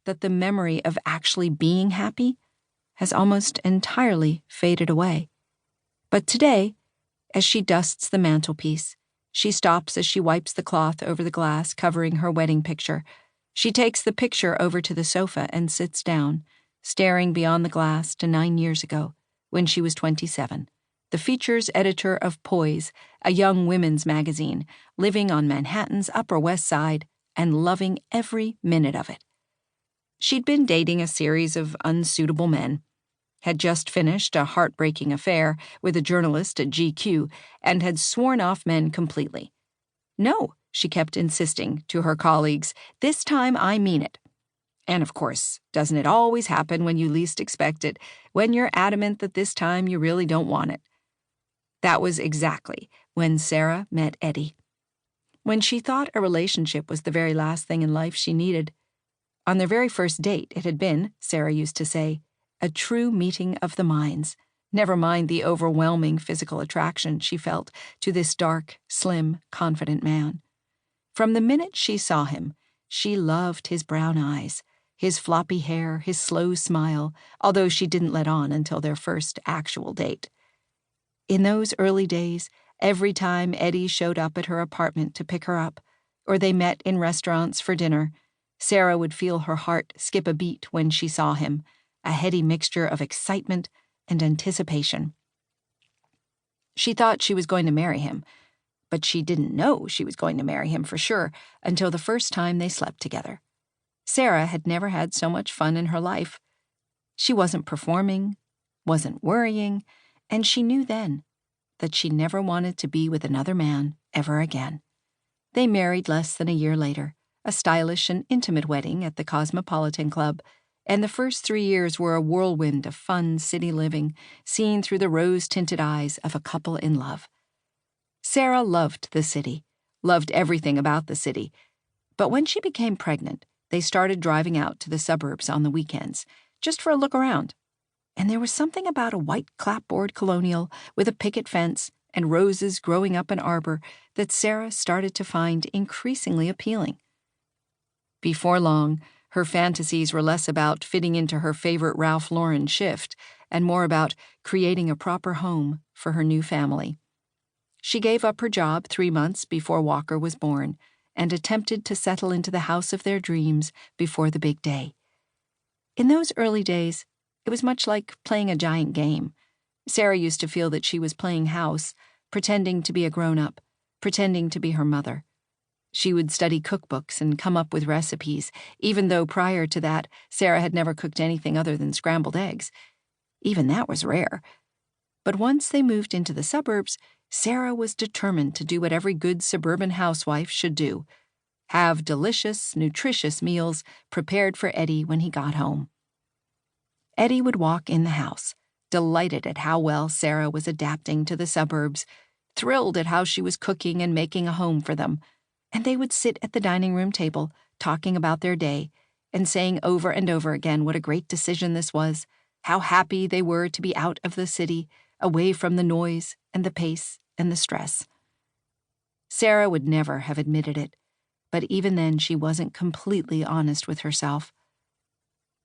that the memory of actually being happy has almost entirely faded away. But today, as she dusts the mantelpiece, she stops as she wipes the cloth over the glass covering her wedding picture. She takes the picture over to the sofa and sits down, staring beyond the glass to 9 years ago, when she was 27, the features editor of Poise, a young women's magazine, living on Manhattan's Upper West Side and loving every minute of it. She'd been dating a series of unsuitable men, had just finished a heartbreaking affair with a journalist at GQ, and had sworn off men completely. No, she kept insisting to her colleagues, this time I mean it. And of course, doesn't it always happen when you least expect it, when you're adamant that this time you really don't want it? That was exactly when Sarah met Eddie. When she thought a relationship was the very last thing in life she needed. On their very first date, it had been, Sarah used to say, a true meeting of the minds, never mind the overwhelming physical attraction she felt to this dark, slim, confident man. From the minute she saw him, she loved his brown eyes, his floppy hair, his slow smile, although she didn't let on until their first actual date. In those early days, every time Eddie showed up at her apartment to pick her up, or they met in restaurants for dinner, Sarah would feel her heart skip a beat when she saw him, a heady mixture of excitement and anticipation. She thought she was going to marry him, but she didn't know she was going to marry him for sure until the first time they slept together. Sarah had never had so much fun in her life. She wasn't performing, wasn't worrying, and she knew then that she never wanted to be with another man ever again. They married less than a year later, a stylish and intimate wedding at the Cosmopolitan Club, and the first 3 years were a whirlwind of fun city living, seen through the rose-tinted eyes of a couple in love. Sarah loved the city, loved everything about the city, but when she became pregnant, they started driving out to the suburbs on the weekends, just for a look around. And there was something about a white clapboard colonial with a picket fence and roses growing up an arbor that Sarah started to find increasingly appealing. Before long, her fantasies were less about fitting into her favorite Ralph Lauren shift and more about creating a proper home for her new family. She gave up her job 3 months before Walker was born and attempted to settle into the house of their dreams before the big day. In those early days, it was much like playing a giant game. Sarah used to feel that she was playing house, pretending to be a grown-up, pretending to be her mother. She would study cookbooks and come up with recipes, even though prior to that, Sarah had never cooked anything other than scrambled eggs. Even that was rare. But once they moved into the suburbs, Sarah was determined to do what every good suburban housewife should do: have delicious, nutritious meals prepared for Eddie when he got home. Eddie would walk in the house, delighted at how well Sarah was adapting to the suburbs, thrilled at how she was cooking and making a home for them, and they would sit at the dining room table, talking about their day, and saying over and over again what a great decision this was, how happy they were to be out of the city, away from the noise and the pace and the stress. Sarah would never have admitted it, but even then she wasn't completely honest with herself.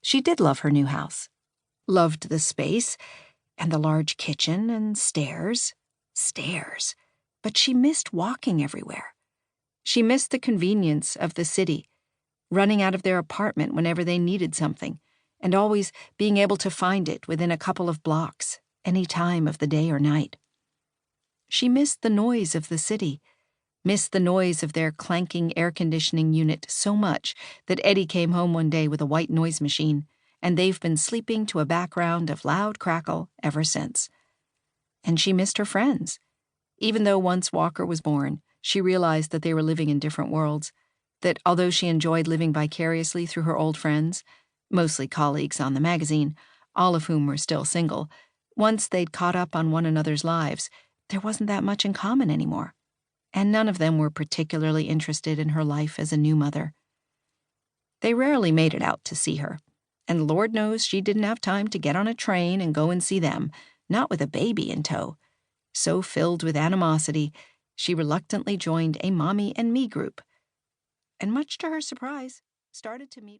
She did love her new house, loved the space, and the large kitchen and stairs, but she missed walking everywhere. She missed the convenience of the city, running out of their apartment whenever they needed something, and always being able to find it within a couple of blocks, any time of the day or night. She missed the noise of the city, missed the noise of their clanking air conditioning unit so much that Eddie came home one day with a white noise machine, and they've been sleeping to a background of loud crackle ever since. And she missed her friends. Even though once Walker was born, she realized that they were living in different worlds, that although she enjoyed living vicariously through her old friends, mostly colleagues on the magazine, all of whom were still single, once they'd caught up on one another's lives, there wasn't that much in common anymore, and none of them were particularly interested in her life as a new mother. They rarely made it out to see her, and Lord knows she didn't have time to get on a train and go and see them, not with a baby in tow. So filled with animosity, she reluctantly joined a mommy and me group, and much to her surprise, started to meet with